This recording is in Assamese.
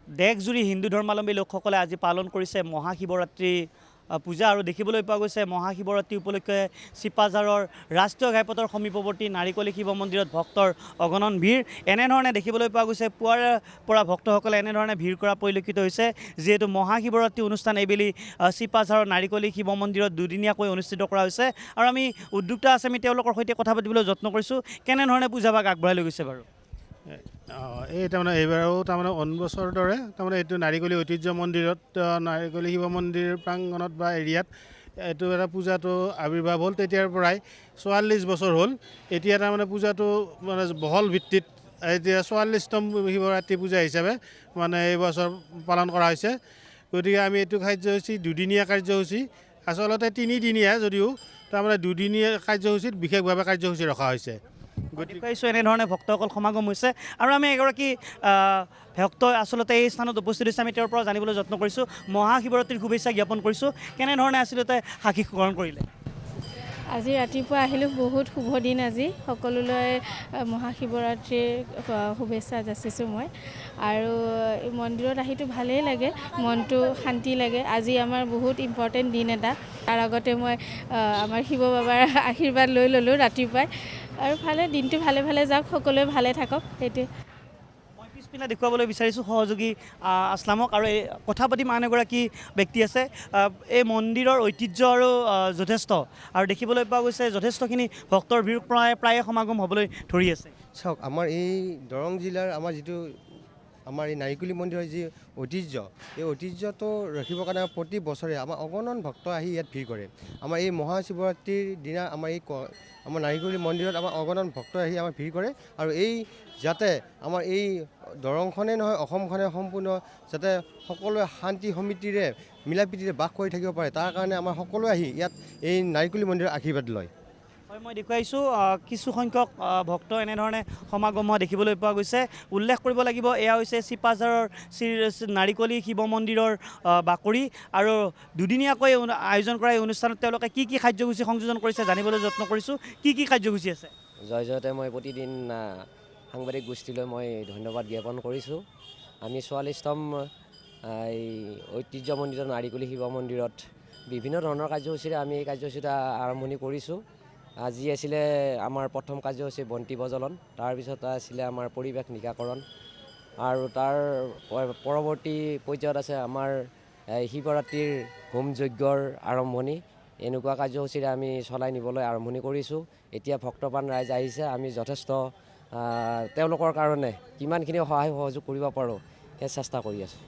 দেশজুৰি হিন্দু ধৰ্মাৱলম্বী লোকসকলে আজি পালন কৰিছে মহাশিৱৰাত্ৰি পূজা আৰু দেখিবলৈ পোৱা গৈছে মহাশিৱৰাত্ৰি উপলক্ষে চিপাঝাৰৰ ৰাষ্ট্ৰীয় ঘাইপথৰ সমীপৱৰ্তী নাৰিকলী শিৱ মন্দিৰত ভক্তৰ অগণন ভিৰ এনেধৰণে দেখিবলৈ পোৱা গৈছে পুৱাৰ পৰা ভক্তসকলে এনেধৰণে ভিৰ কৰা পৰিলক্ষিত হৈছে যিহেতু মহাশিৱৰাত্ৰি অনুষ্ঠান এইবেলি চিপাঝাৰৰ নাৰিকলী শিৱ মন্দিৰত দুদিনীয়াকৈ অনুষ্ঠিত কৰা হৈছে আৰু আমি উদ্যোক্তা আছে আমি তেওঁলোকৰ সৈতে কথা পাতিবলৈ যত্ন কৰিছোঁ কেনেধৰণে পূজাভাগ আগবঢ়াই লৈ গৈছে বাৰু এই তাৰমানে এইবাৰো তাৰমানে অন বছৰৰ দৰে তাৰমানে এইটো নাৰিকলী ঐতিহ্য মন্দিৰত নাৰিকলী শিৱ মন্দিৰ প্ৰাংগণত বা এৰিয়াত এইটো এটা পূজাটো আৱিৰ্ভাৱ হ'ল তেতিয়াৰ পৰাই 44 বছৰ হ'ল এতিয়া তাৰমানে পূজাটো মানে বহল ভিত্তিত এতিয়া 44তম শিৱৰাত্ৰি পূজা হিচাপে মানে এই বছৰ পালন কৰা হৈছে গতিকে আমি এইটো কাৰ্যসূচী দুদিনীয়া কাৰ্যসূচী আচলতে তিনিদিনীয়া যদিও তাৰমানে দুদিনীয়া কাৰ্যসূচীত বিশেষভাৱে কাৰ্যসূচী ৰখা হৈছে দেখুৱাইছোঁ এনেধৰণে ভক্তসকল সমাগম হৈছে আৰু আমি এগৰাকী ভক্ত আচলতে এই স্থানত উপস্থিত হৈছে আমি তেওঁৰ পৰা জানিবলৈ যত্ন কৰিছোঁ মহাশিৱৰাত্ৰিৰ শুভেচ্ছা জ্ঞাপন কৰিছোঁ কেনেধৰণে আচলতে সাক্ষী গ্ৰহণ কৰিলে আজি ৰাতিপুৱা আহিলোঁ বহুত শুভ দিন আজি সকলোলৈ মহাশিৱৰাত্ৰিৰ শুভেচ্ছা যাচিছোঁ মই আৰু মন্দিৰত আহিতো ভালেই লাগে মনটো শান্তি লাগে আজি আমাৰ বহুত ইম্পৰ্টেণ্ট দিন এটা তাৰ আগতে মই আমাৰ শিৱ বাবাৰ আশীৰ্বাদ লৈ ল'লোঁ ৰাতিপুৱাই আৰু দিনটো ভালে ভালে যাওক সকলোৱে ভালে থাকক সেইটোৱে মই পিছপিনে দেখুৱাবলৈ বিচাৰিছোঁ সহযোগী আছলামক আৰু এই কথা পাতিম আন এগৰাকী ব্যক্তি আছে এই মন্দিৰৰ ঐতিহ্য আৰু যথেষ্ট আৰু দেখিবলৈ পোৱা গৈছে যথেষ্টখিনি ভক্তৰ ভিৰ প্ৰায়ে সমাগম হ'বলৈ ধৰি আছে চাওক আমাৰ এই দৰং জিলাৰ আমাৰ যিটো আমাৰ এই নাৰিকলী মন্দিৰৰ যি ঐতিহ্য এই ঐতিহ্যটো ৰাখিবৰ কাৰণে প্ৰতি বছৰে আমাৰ অগণন ভক্ত আহি ইয়াত ভিৰ কৰে আমাৰ এই মহাশিৱৰাত্ৰিৰ দিনা আমাৰ নাৰিকলী মন্দিৰত আমাৰ অগণন ভক্ত আহি আমাৰ ভিৰ কৰে আৰু এই যাতে আমাৰ এই দৰংখনেই নহয় অসমখনে সম্পূৰ্ণ যাতে সকলোৱে শান্তি সমিতিৰে মিলাপ্ৰীতিৰে বাস কৰি থাকিব পাৰে তাৰ কাৰণে আমাৰ সকলোৱে আহি ইয়াত এই নাৰিকলী মন্দিৰৰ আশীৰ্বাদ লয় হয় মই দেখুৱাইছোঁ কিছুসংখ্যক ভক্ত এনেধৰণে সমাগম হোৱা দেখিবলৈ পোৱা গৈছে উল্লেখ কৰিব লাগিব এয়া হৈছে চিপাঝাৰৰ নাৰিকলী শিৱ মন্দিৰৰ বাকৰি আৰু দুদিনীয়াকৈ আয়োজন কৰা এই অনুষ্ঠানত তেওঁলোকে কি কাৰ্যসূচী সংযোজন কৰিছে জানিবলৈ যত্ন কৰিছোঁ কি কাৰ্যসূচী আছে জয়তে মই প্ৰতিদিন সাংবাদিক গোষ্ঠীলৈ মই ধন্যবাদ জ্ঞাপন কৰিছোঁ আমি 44তম এই ঐতিহ্য মন্দিৰ নাৰিকলী শিৱ মন্দিৰত বিভিন্ন ধৰণৰ কাৰ্যসূচীৰে আমি এই কাৰ্যসূচীটা আৰম্ভণি কৰিছোঁ আজি আছিলে আমাৰ প্ৰথম কাৰ্যসূচী বন্তি প্ৰজ্বলন তাৰপিছত আছিলে আমাৰ পৰিৱেশ নিকাকৰণ আৰু তাৰ পৰৱৰ্তী পৰ্যায়ত আছে আমাৰ শিৱৰাত্ৰিৰ হোম যজ্ঞৰ আৰম্ভণি এনেকুৱা কাৰ্যসূচীৰে আমি চলাই নিবলৈ আৰম্ভণি কৰিছোঁ এতিয়া ভক্তপ্ৰাণ ৰাইজ আহিছে আমি যথেষ্ট তেওঁলোকৰ কাৰণে কিমানখিনি সহায় সহযোগ কৰিব পাৰোঁ সেই চেষ্টা কৰি আছোঁ